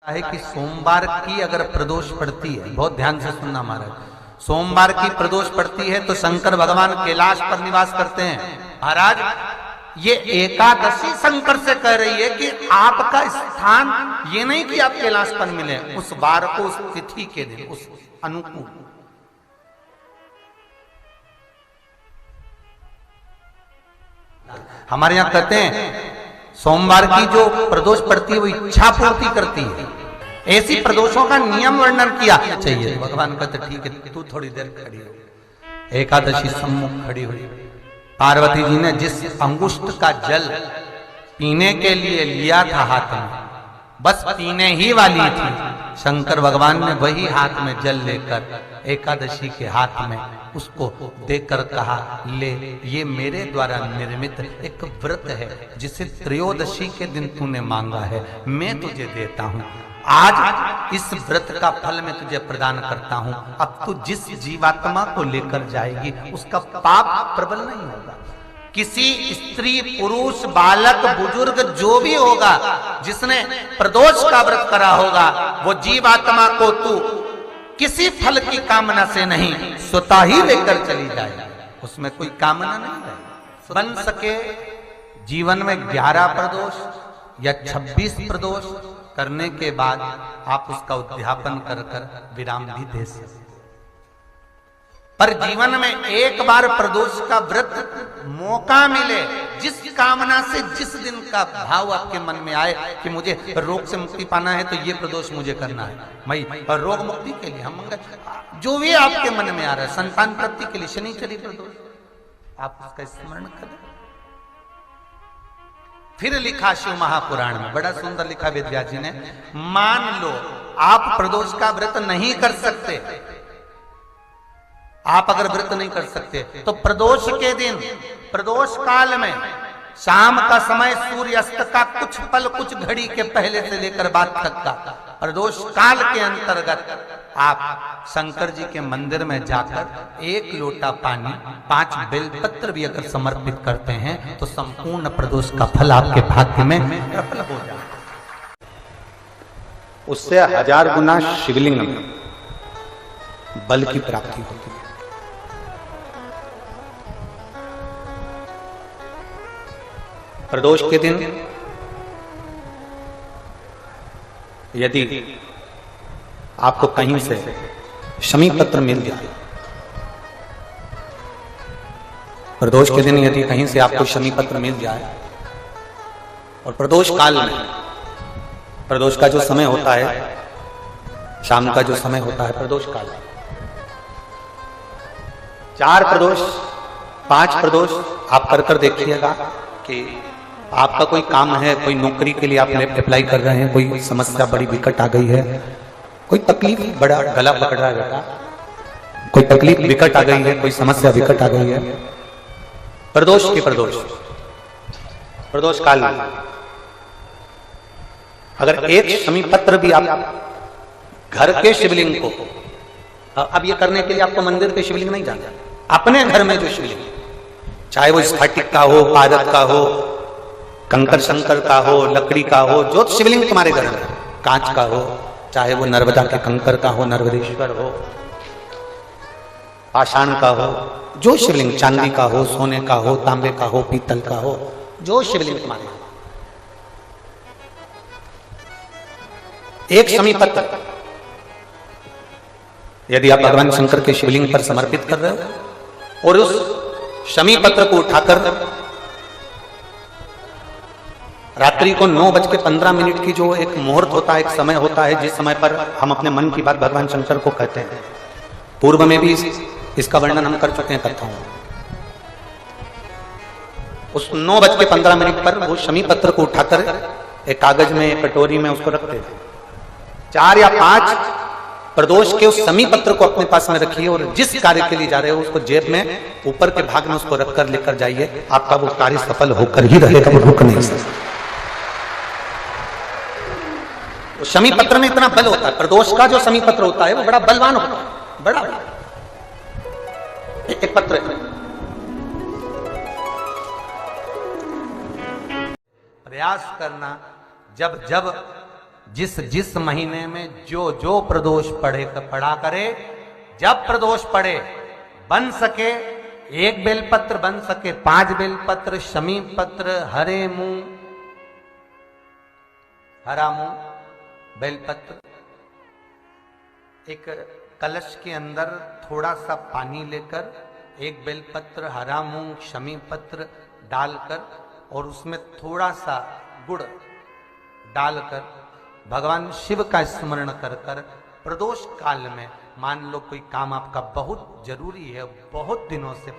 है कि सोमवार की अगर प्रदोष पड़ती है, बहुत ध्यान से सुनना महाराज, सोमवार की प्रदोष पड़ती है तो शंकर भगवान कैलाश पर निवास करते हैं। महाराज ये एकादशी शंकर से कह रही है कि आपका स्थान ये नहीं कि आप कैलाश पर मिले, उस वार को, उस तिथि के दिन, उस अनुकूल। हमारे यहां कहते हैं सोमवार की जो प्रदोष पड़ती है वो इच्छा पूर्ति करती है। ऐसी प्रदोषों का नियम वर्णन किया चाहिए। भगवान कहते ठीक है तू थोड़ी देर खड़ी हो। एकादशी सम्मुख खड़ी हुई, पार्वती जी ने जिस अंगुष्ठ का जल पीने के लिए लिया था हाथ में, बस पीने ही वाली थी, शंकर भगवान ने वही हाथ में जल लेकर एकादशी के हाथ में उसको देकर कहा, ले ये मेरे द्वारा निर्मित एक व्रत है जिसे त्रयोदशी के दिन तूने मांगा है, मैं तुझे देता हूं। आज इस व्रत का फल मैं तुझे प्रदान करता हूं। अब तू जिस जीवात्मा को लेकर जाएगी उसका पाप प्रबल नहीं होगा। किसी स्त्री, पुरुष, बालक, बुजुर्ग जो भी होगा जिसने प्रदोष का व्रत करा होगा, वो जीवात्मा को तू किसी फल की कामना से नहीं, स्वतः ही लेकर चली जाए। उसमें कोई कामना नहीं है। बन सके जीवन में 11 प्रदोष या 26 प्रदोष करने के बाद आप उसका उद्यापन कर विराम भी दे सकते। पर जीवन में एक बार प्रदोष का व्रत मौका मिले, जिस कामना से, जिस दिन का भाव आपके मन में आए कि मुझे रोग से मुक्ति पाना है तो ये प्रदोष मुझे करना है, मैं और रोग मुक्ति के लिए, हम मंगल जो भी आपके मन में आ रहा है, संतान प्राप्ति के लिए शनिचरी प्रदोष, आप उसका स्मरण करें। फिर लिखा शिव महापुराण में, बड़ा सुंदर लिखा वेदव्यास जी ने, मान लो आप प्रदोष का व्रत नहीं कर सकते, आप अगर व्रत नहीं कर सकते तो प्रदोष के दिन, प्रदोष काल में शाम का समय, सूर्य अस्त का कुछ पल, कुछ घड़ी के पहले से लेकर बाद तक का प्रदोष काल के अंतर्गत आप शंकर जी के मंदिर में जाकर 1 लोटा पानी, 5 बेलपत्र भी अगर समर्पित करते हैं तो संपूर्ण प्रदोष का फल आपके भाग्य में प्रबल हो जाए। उससे 1000 गुना शिवलिंग में बल की प्राप्ति होती है। प्रदोष के दिन यदि आपको कहीं से शमी पत्र मिल जाए, प्रदोष के दिन यदि कहीं से आपको शमी पत्र मिल जाए, और प्रदोष काल में, प्रदोष का जो समय होता है, शाम का जो समय होता है प्रदोष काल, 4 प्रदोष, 5 प्रदोष आप कर देखिएगा कि आपका कोई काम है, कोई नौकरी के लिए आप अप्लाई कर रहे हैं, कोई समस्या बड़ी विकट आ गई है, कोई तकलीफ, बड़ा गला पकड़ रहा है बेटा, कोई तकलीफ विकट आ गई है, कोई समस्या विकट आ गई है, प्रदोष की प्रदोष काल में अगर एक शमी पत्र भी आप घर के शिवलिंग को, अब ये करने के लिए आपको मंदिर के शिवलिंग नहीं जाना, अपने घर में जो शिवलिंग, चाहे वो स्फटिक का हो, पारद का हो, कंकर शंकर का हो, लकड़ी का हो, जो शिवलिंग तुम्हारे घर में, कांच का हो, चाहे वो नर्मदा के कंकर का हो, नर्मदेश्वर हो, पाषाण का हो, जो शिवलिंग, चांदी का हो, सोने का हो, तांबे का हो, पीतल का हो, जो शिवलिंग तुम्हारे, एक शमी पत्र यदि आप भगवान शंकर के शिवलिंग पर समर्पित कर रहे हो और उस शमी पत्र को उठाकर रात्रि को 9:15 की जो एक मुहूर्त होता है, एक समय होता है, जिस समय पर हम अपने मन की बात भगवान शंकर को कहते हैं, पूर्व में भी इसका वर्णन हम कर चुके हैं कथाओं में, उस 9:15 पर वो शमी पत्र को उठाकर एक कागज में, एक कटोरी में उसको रखते थे। 4 या 5 प्रदोष के उस शमी पत्र को अपने पास में रखिए और जिस कार्य के लिए जा रहे हो उसको जेब में ऊपर के भाग में उसको रखकर लेकर जाइए, आपका वो कार्य सफल होकर ही रहेगा, वो रुक नहीं सकता। शमी पत्र में इतना बल होता है, प्रदोष का जो शमी पत्र होता है वो बड़ा बलवान होता है, बड़ा एक पत्र है। प्रयास करना, जब जब जिस जिस महीने में जो जो प्रदोष पढ़ा करे, जब प्रदोष पड़े, बन सके 1 बेलपत्र, बन सके 5 बेलपत्र, शमी पत्र, हरे मुंह, हरा मुंह, बेलपत्र, एक कलश के अंदर थोड़ा सा पानी लेकर 1 बेलपत्र, हरा मूंग, शमी पत्र डालकर और उसमें थोड़ा सा गुड़ डालकर भगवान शिव का स्मरण कर कर प्रदोष काल में, मान लो कोई काम आपका बहुत जरूरी है, बहुत दिनों से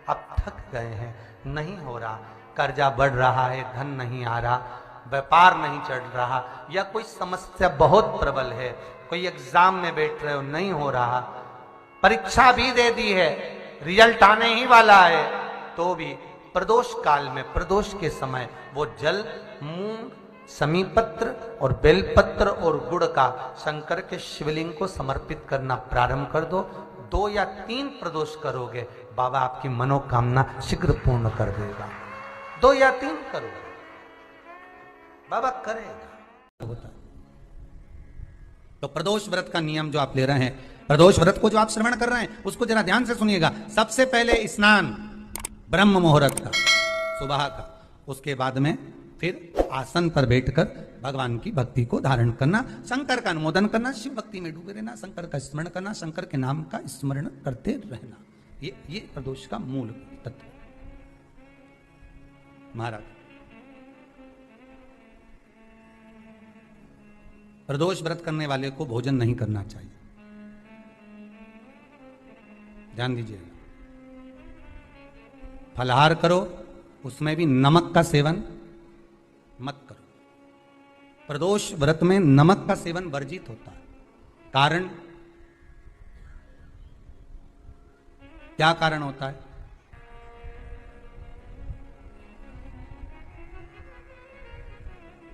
आप थक गए हैं, नहीं हो रहा, कर्जा बढ़ रहा है, धन नहीं आ रहा, व्यापार नहीं चढ़ रहा, या कोई समस्या बहुत प्रबल है, कोई एग्जाम में बैठ रहे हो नहीं हो रहा, परीक्षा भी दे दी है, रिजल्ट आने ही वाला है, तो भी प्रदोष काल में, प्रदोष के समय वो जल, मूंग, समीपत्र और बेलपत्र और गुड़ का शंकर के शिवलिंग को समर्पित करना प्रारंभ कर दो। 2 या 3 प्रदोष करोगे, बाबा आपकी मनोकामना शीघ्र पूर्ण कर देगा। 2 या 3 करोगे, बाबा करेगा। तो प्रदोष व्रत का नियम जो आप ले रहे हैं, प्रदोष व्रत को जो आप श्रवण कर रहे हैं, उसको जरा ध्यान से सुनिएगा। सबसे पहले स्नान ब्रह्म मुहूर्त का, सुबह का, उसके बाद में फिर आसन पर बैठकर भगवान की भक्ति को धारण करना, शंकर का अनुमोदन करना, शिव भक्ति में डूबे रहना, शंकर का स्मरण करना, शंकर के नाम का स्मरण करते रहना। ये प्रदोष का मूल तत्व। महाराज, प्रदोष व्रत करने वाले को भोजन नहीं करना चाहिए, ध्यान दीजिएगा। फलाहार करो, उसमें भी नमक का सेवन मत करो। प्रदोष व्रत में नमक का सेवन वर्जित होता है। कारण क्या कारण होता है?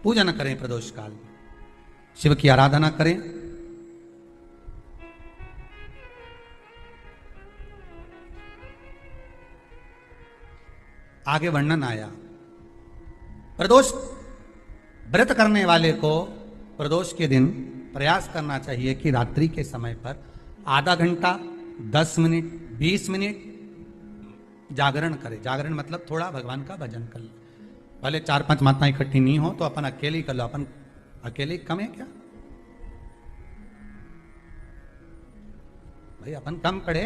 पूजन करें प्रदोष काल में, शिव की आराधना करें, आगे वर्णन आया। प्रदोष व्रत करने वाले को प्रदोष के दिन प्रयास करना चाहिए कि रात्रि के समय पर आधा घंटा, 10 मिनट, 20 मिनट जागरण करे। जागरण मतलब थोड़ा भगवान का भजन कर ले। भले 4-5 माताएं इकट्ठी नहीं हो तो अपन अकेले ही कर लो। अपन अकेले कम है क्या भाई? अपन कम पड़े,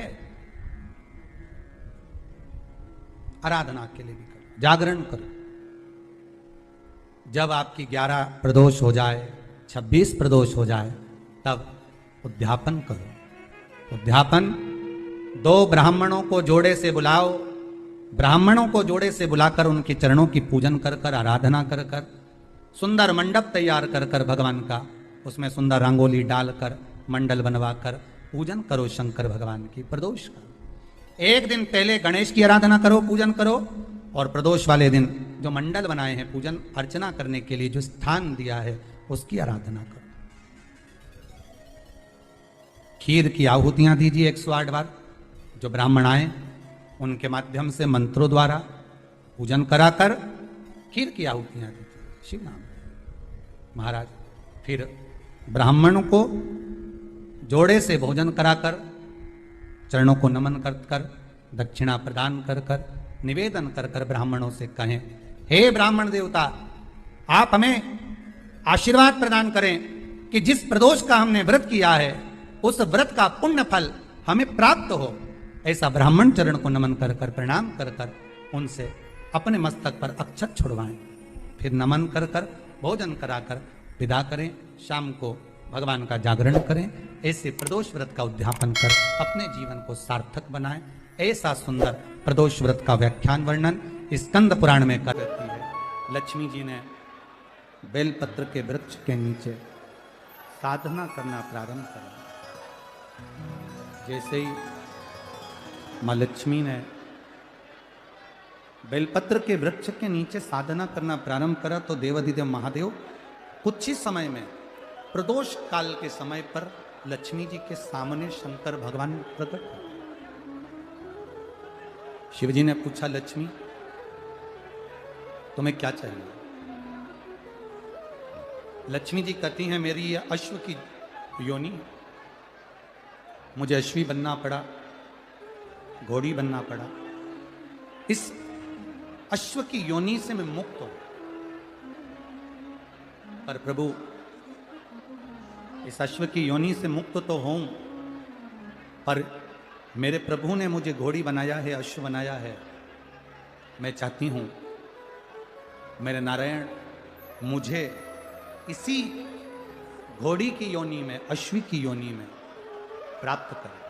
आराधना अकेले भी करो, जागरण करो। जब आपकी 11 प्रदोष हो जाए, 26 प्रदोष हो जाए, तब उद्यापन करो। उद्यापन 2 ब्राह्मणों को जोड़े से बुलाओ, ब्राह्मणों को जोड़े से बुलाकर उनके चरणों की पूजन कर कर, आराधना कर कर, सुंदर मंडप तैयार कर कर भगवान का, उसमें सुंदर रंगोली डालकर, मंडल बनवाकर पूजन करो शंकर भगवान की प्रदोष का। एक दिन पहले गणेश की आराधना करो, पूजन करो, और प्रदोष वाले दिन जो मंडल बनाए हैं पूजन अर्चना करने के लिए, जो स्थान दिया है उसकी आराधना करो। खीर की आहुतियां दीजिए 108 बार। जो ब्राह्मण आए उनके माध्यम से मंत्रों द्वारा पूजन कराकर खीर की आहुतियां दीजिए शिव नाम। महाराज, फिर ब्राह्मणों को जोड़े से भोजन कराकर, चरणों को नमन कर कर, दक्षिणा प्रदान कर कर, निवेदन कर कर ब्राह्मणों से कहें, हे ब्राह्मण देवता, आप हमें आशीर्वाद प्रदान करें कि जिस प्रदोष का हमने व्रत किया है उस व्रत का पुण्य फल हमें प्राप्त हो। ऐसा ब्राह्मण चरण को नमन कर कर, प्रणाम कर कर उनसे अपने मस्तक पर अक्षत छुड़वाएं। फिर नमन कर कर, भोजन कराकर विदा करें। शाम को भगवान का जागरण करें। ऐसे प्रदोष व्रत का उद्यापन कर अपने जीवन को सार्थक बनाएं। ऐसा सुंदर प्रदोष व्रत का व्याख्यान वर्णन स्कंद पुराण में कर देती है। लक्ष्मी जी ने बेलपत्र के वृक्ष के नीचे साधना करना प्रारंभ करा। जैसे ही मां लक्ष्मी ने बेलपत्र के वृक्ष के नीचे साधना करना प्रारंभ करा तो देवाधिदेव महादेव कुछ ही समय में, प्रदोष काल के समय पर, लक्ष्मी जी के सामने शंकर भगवान प्रकट हुए। शिव जी ने पूछा, लक्ष्मी तुम्हें क्या चाहिए? लक्ष्मी जी कहती हैं मेरी ये अश्व की योनि, मुझे अश्वी बनना पड़ा, घोड़ी बनना पड़ा। इस अश्व की योनि से मैं मुक्त हूं, पर प्रभु इस अश्व की योनि से मुक्त तो हूं, पर मेरे प्रभु ने मुझे घोड़ी बनाया है, अश्व बनाया है। मैं चाहती हूं मेरे नारायण मुझे इसी घोड़ी की योनि में, अश्वी की योनि में प्राप्त करें।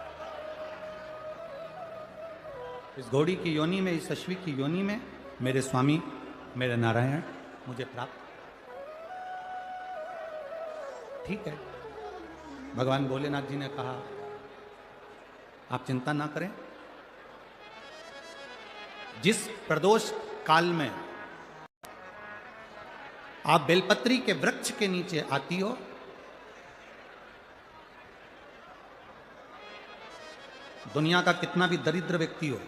इस घोड़ी की योनि में, इस अश्वी की योनि में मेरे स्वामी, मेरे नारायण मुझे प्राप्त। ठीक है, भगवान भोलेनाथ जी ने कहा आप चिंता ना करें, जिस प्रदोष काल में आप बेलपत्री के वृक्ष के नीचे आती हो, दुनिया का कितना भी दरिद्र व्यक्ति हो,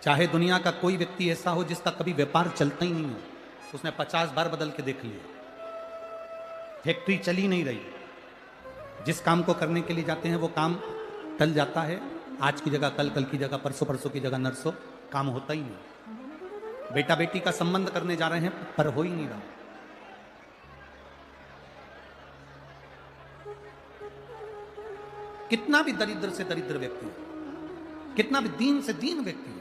चाहे दुनिया का कोई व्यक्ति ऐसा हो जिसका कभी व्यापार चलता ही नहीं हो, उसने 50 बार बदल के देख लिया, फैक्ट्री चली नहीं रही, जिस काम को करने के लिए जाते हैं वो काम टल जाता है, आज की जगह कल, कल की जगह परसों, परसों की जगह नरसों, काम होता ही नहीं। बेटा बेटी का संबंध करने जा रहे हैं पर हो ही नहीं रहा। कितना भी दरिद्र से दरिद्र व्यक्ति हो, कितना भी दीन से दीन व्यक्ति हो,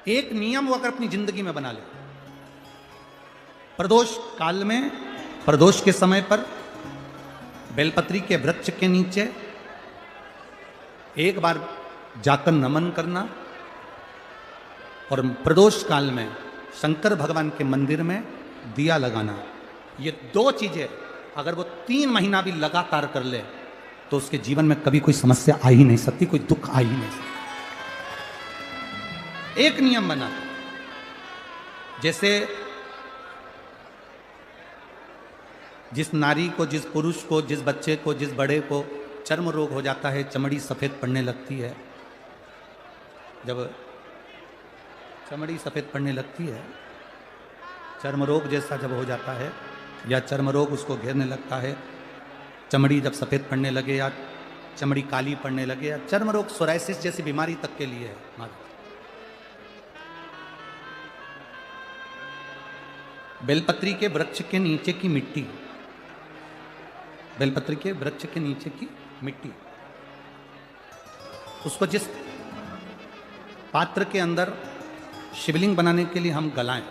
एक नियम वो अगर अपनी जिंदगी में बना ले, प्रदोष काल में, प्रदोष के समय पर बेलपत्री के वृक्ष के नीचे एक बार जाकर नमन करना, और प्रदोष काल में शंकर भगवान के मंदिर में दिया लगाना। ये दो चीजें अगर वो 3 महीना भी लगातार कर ले तो उसके जीवन में कभी कोई समस्या आ ही नहीं सकती, कोई दुख आ ही नहीं सकता। एक नियम बना, जैसे जिस नारी को, जिस पुरुष को, जिस बच्चे को, जिस बड़े को चर्म रोग हो जाता है, चमड़ी सफेद पड़ने लगती है, जब चमड़ी सफेद पड़ने लगती है, चर्म रोग जैसा जब हो जाता है या चर्म रोग उसको घेरने लगता है, चमड़ी जब सफेद पड़ने लगे या चमड़ी काली पड़ने लगे, या चर्म रोग सोराइसिस जैसी बीमारी तक के लिए है। बेलपत्री के वृक्ष के नीचे की मिट्टी, बेलपत्री के वृक्ष के नीचे की मिट्टी, उसको जिस पात्र के अंदर शिवलिंग बनाने के लिए हम गलाएं,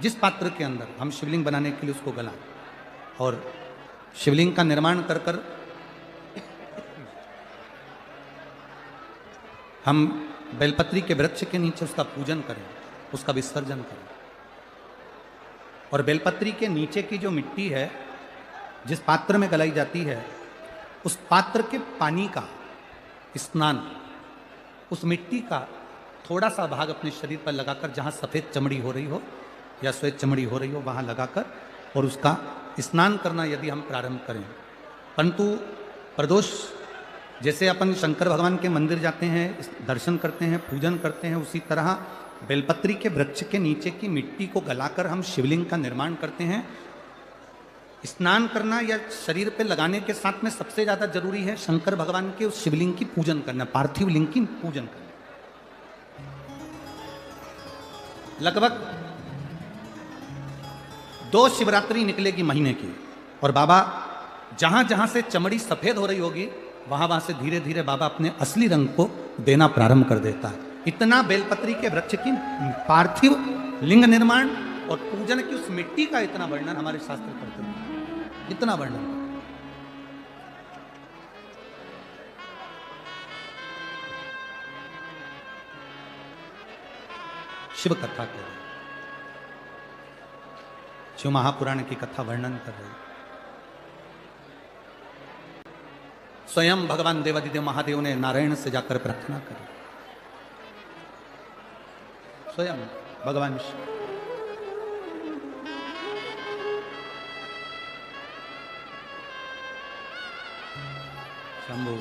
जिस पात्र के अंदर हम शिवलिंग बनाने के लिए उसको गलाएं, और शिवलिंग का निर्माण कर कर हम बेलपत्री के वृक्ष के नीचे उसका पूजन करें, उसका विसर्जन करें। और बेलपत्री के नीचे की जो मिट्टी है, जिस पात्र में गलाई जाती है, उस पात्र के पानी का स्नान, उस मिट्टी का थोड़ा सा भाग अपने शरीर पर लगाकर, जहाँ सफ़ेद चमड़ी हो रही हो या श्वेत चमड़ी हो रही हो वहाँ लगाकर, और उसका स्नान करना यदि हम प्रारंभ करें। परंतु प्रदोष जैसे अपन शंकर भगवान के मंदिर जाते हैं, दर्शन करते हैं, पूजन करते हैं, उसी तरह बेलपत्री के वृक्ष के नीचे की मिट्टी को गलाकर हम शिवलिंग का निर्माण करते हैं। स्नान करना या शरीर पे लगाने के साथ में सबसे ज्यादा जरूरी है शंकर भगवान के उस शिवलिंग की पूजन करना, पार्थिव लिंग की पूजन करना। लगभग 2 शिवरात्रि निकलेगी महीने की, और बाबा जहां जहां से चमड़ी सफेद हो रही होगी वहां वहां से धीरे धीरे बाबा अपने असली रंग को देना प्रारंभ कर देता है। इतना बेलपत्री के वृक्ष की पार्थिव लिंग निर्माण और पूजन की उस मिट्टी का इतना वर्णन हमारे शास्त्र करते हैं, इतना वर्णन। शिव कथा कर रहे, शिव महापुराण की कथा वर्णन कर रहे। स्वयं भगवान देवादिदेव महादेव ने नारायण से जाकर प्रार्थना करी, स्वयं भगवान शंभु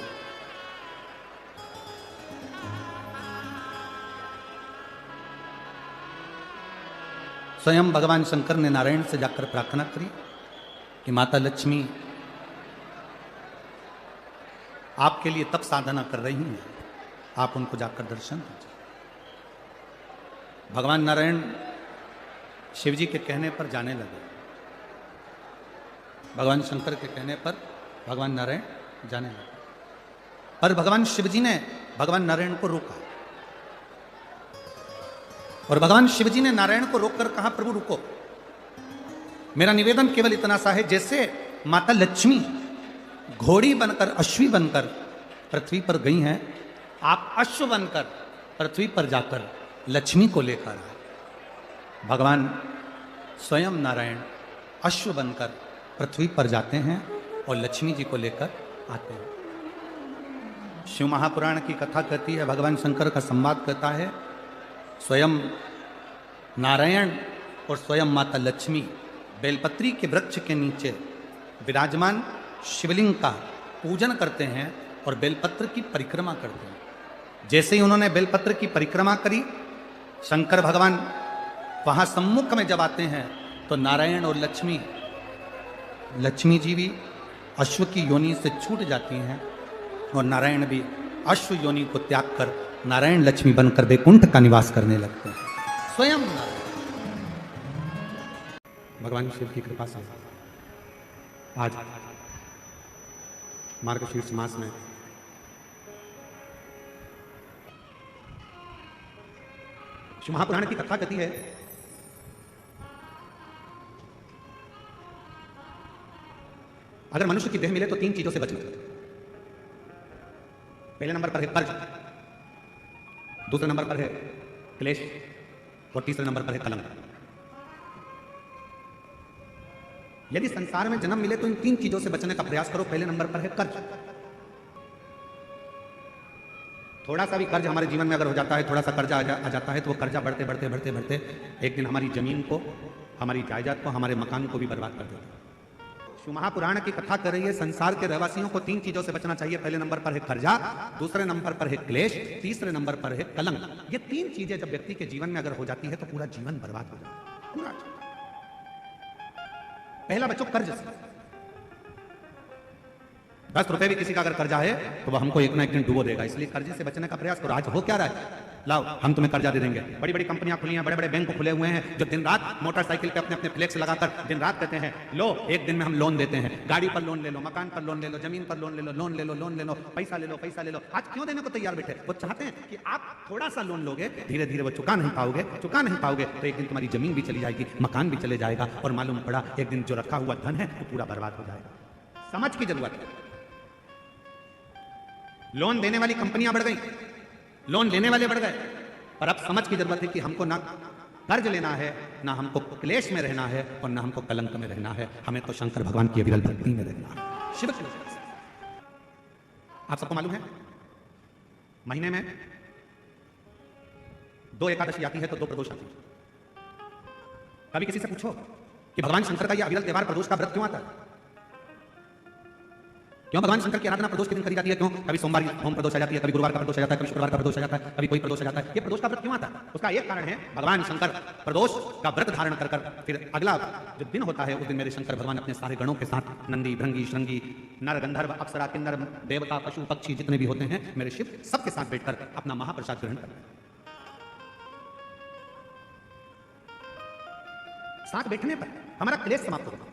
स्वयं भगवान शंकर ने नारायण से जाकर प्रार्थना करी कि माता लक्ष्मी आपके लिए तप साधना कर रही हैं, आप उनको जाकर दर्शन दीजिए। भगवान नारायण शिव जी के कहने पर जाने लगे। भगवान शंकर के कहने पर भगवान नारायण जाने लगे, पर भगवान शिव जी ने भगवान नारायण को रोका। और भगवान शिव जी ने नारायण को रोककर कहा, प्रभु रुको, मेरा निवेदन केवल इतना सा है, जैसे माता लक्ष्मी घोड़ी बनकर, अश्वी बनकर पृथ्वी पर गई हैं, आप अश्व बनकर पृथ्वी पर जाकर लक्ष्मी को लेकर आए। भगवान स्वयं नारायण अश्व बनकर पृथ्वी पर जाते हैं और लक्ष्मी जी को लेकर आते हैं। शिव महापुराण की कथा कहती है, भगवान शंकर का संवाद कहता है, स्वयं नारायण और स्वयं माता लक्ष्मी बेलपत्री के वृक्ष के नीचे विराजमान शिवलिंग का पूजन करते हैं और बेलपत्र की परिक्रमा करते हैं। जैसे ही उन्होंने बेलपत्र की परिक्रमा करी, शंकर भगवान वहां सम्मुख में जब आते हैं तो नारायण और लक्ष्मी जी भी अश्व की योनि से छूट जाती हैं और नारायण भी अश्व योनि को त्याग कर नारायण लक्ष्मी बनकर वैकुंठ का निवास करने लगते हैं। स्वयं भगवान शिव की कृपा से आज मार्गशीर्ष मास में शिव महापुराण की कथा कहती है, अगर मनुष्य की देह मिले तो 3 चीजों से बचना। पहले नंबर पर है कर्ज, दूसरे नंबर पर है क्लेश और तीसरे नंबर पर है कलंक। यदि संसार में जन्म मिले तो इन 3 चीजों से बचने का प्रयास करो। पहले नंबर पर है कर्ज। थोड़ा सा भी कर्ज हमारे जीवन में अगर हो जाता है, थोड़ा सा कर्जा आ जाता है, तो वो कर्जा बढ़ते बढ़ते बढ़ते बढ़ते एक दिन हमारी जमीन को, हमारी जायदाद को, हमारे मकान को भी बर्बाद कर देता है। शिव महापुराण की कथा कर रही है, संसार के रहवासियों को 3 चीजों से बचना चाहिए। पहले नंबर पर है कर्जा, दूसरे नंबर पर है क्लेश, तीसरे नंबर पर है कलंक। ये 3 चीजें जब व्यक्ति के जीवन में अगर हो जाती है तो पूरा जीवन बर्बाद हो जाता है, पूरा। पहला बच्चों कर्ज से। 10 रुपए भी किसी का अगर कर्जा है तो वह हमको एक ना एक दिन डुबो देगा, इसलिए कर्जे से बचने का प्रयास करो। आज हो क्या रहा है, लाओ हम तुम्हें कर्जा दे देंगे। बड़ी बड़ी कंपनियां खुली हैं, बड़े बड़े बैंक खुले हुए हैं, जो दिन रात मोटरसाइकिल पे अपने अपने फ्लेक्स लगाकर दिन रात कहते हैं, लो एक दिन में हम लोन देते हैं। गाड़ी पर लोन ले लो, मकान पर लोन ले लो, जमीन पर लोन ले लो, लोन ले लो, लोन ले लो, पैसा ले लो, पैसा ले लो। आज क्यों देने को तैयार बैठे? वो चाहते हैं कि आप थोड़ा सा लोन लोगे, धीरे धीरे वो चुका नहीं पाओगे तो एक दिन तुम्हारी जमीन भी चली जाएगी, मकान भी चले जाएगा, और मालूम पड़ा एक दिन जो रखा हुआ धन है वो पूरा बर्बाद हो जाएगा। समझ की जरूरत है। लोन देने वाली कंपनियां बढ़ गई, लोन लेने वाले बढ़ गए, पर अब समझ की जरूरत है कि हमको ना कर्ज लेना है, ना हमको क्लेश में रहना है, और ना हमको कलंक में रहना है। हमें तो शंकर भगवान की अविरल भक्ति में रहना है, शिव की। आप सबको मालूम है, महीने में 2 एकादशी आती है तो 2 प्रदोष आती है। कभी किसी से पूछो कि भगवान शंकर का यह अविरल त्योहार प्रदोष का व्रत क्यों आता है? क्यों भगवान शंकर की आराधना प्रदोष के दिन करी जाती है? क्यों? कभी सोमवार होम प्रदोष आ जाती है, कभी गुरुवार का प्रदोष आ जाता है, कभी शुक्रवार का प्रदोष आ जाता है, कभी कोई प्रदोष आ जाता है। ये प्रदोष का व्रत क्यों आता है? उसका एक कारण है, भगवान शंकर प्रदोष का व्रत धारण कर फिर अगला जो दिन होता है उस दिन मेरे शंकर भगवान अपने सारे गणों के साथ, नंदी, भृंगी, श्रृंगी, नर, गंधर्व, अप्सरा, किन्नर, देवता, पशु, पक्षी जितने भी होते हैं मेरे शिव, सबके साथ बैठकर अपना महाप्रसाद ग्रहण करते हैं। साथ बैठने पर हमारा क्लेश समाप्त होगा।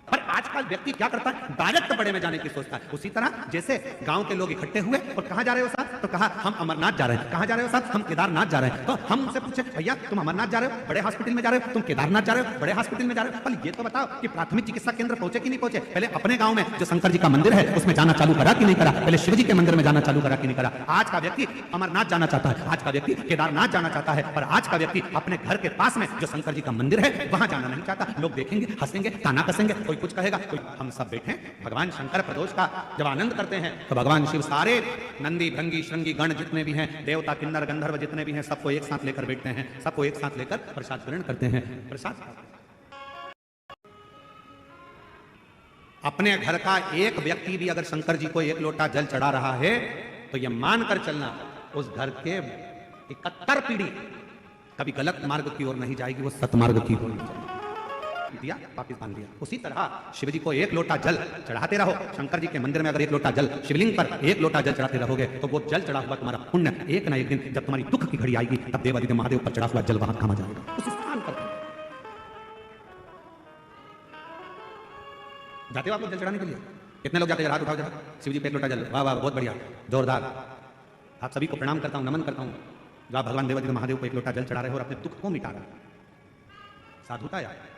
पर आजकल व्यक्ति क्या करता है, डायरेक्ट बड़े में जाने की सोचता है। उसी तरह जैसे गांव के लोग इकट्ठे हुए और कहां जा रहे हो साहब, तो कहा हम अमरनाथ जा रहे हैं। कहां जा रहे हो साहब, हम केदारनाथ जा रहे हैं। तो हम उनसे पूछे, भैया तुम अमरनाथ जा रहे हो, बड़े हॉस्पिटल में जा रहे हो, तुम केदारनाथ जा रहे हो, बड़े हॉस्पिटल में जा रहे हो। पर ये तो बताओ कि प्राथमिक चिकित्सा केंद्र पहुंचे कि नहीं पहुंचे? पहले अपने गांव में जो शंकर जी का मंदिर है उसमें जाना चालू करा कि नहीं करा? पहले शिव जी के मंदिर में जाना चालू करा कि नहीं करा? आज का व्यक्ति अमरनाथ जाना चाहता है, आज का व्यक्ति केदारनाथ जाना चाहता है, पर आज का व्यक्ति अपने घर के पास में जो शंकर जी का मंदिर है वहां जाना नहीं चाहता। लोग देखेंगे, हंसेंगे, ताना कसेंगे, कोई कुछ कहेगा, कोई। हम सब बैठे भगवान शंकर प्रदोष का जब आनंद करते हैं तो भगवान शिव सारे नंदी, भृंगी, श्रृंगी गण जितने भी हैं, देवता, किन्नर, गंधर्व जितने भी हैं, सबको एक साथ लेकर बैठते हैं, सबको एक साथ लेकर प्रसाद ग्रहण करते हैं। प्रसाद अपने घर का एक व्यक्ति भी अगर शंकर जी को 1 लोटा जल चढ़ा रहा है तो यह मानकर चलना उस घर के 71 पीढ़ी कभी गलत मार्ग की ओर नहीं जाएगी, वो सतमार्ग की ओर जाएगी। दिया वापिस बांध दिया। उसी तरह शिव जी को एक लोटा जल चढ़ाते रहो। शंकर जी के मंदिर में अगर एक लोटा जल, शिवलिंग पर एक लोटा जल चढ़ाते रहोगे तो वो जल चढ़ा हुआ तुम्हारा पुण्य एक ना एक दिन जब तुम्हारी दुख की घड़ी आएगी तब देवादिदेव महादेव पर चढ़ा हुआ जल वहां थामा जाएगा उस स्थान पर। जाते हो आप लोग जल चढ़ाने के लिए? कितने लोग जाते हैं? हाथ उठाओ जरा। शिव जी पे एक लोटा जल। वाह वाह, बहुत बढ़िया, जोरदार। आप सभी को प्रणाम करता हूं, नमन करता हूं जो आप भगवान देवादिदेव महादेव को एक लोटा जल चढ़ा रहे हो और अपने दुख को मिटा रहे हो। साधुता यार।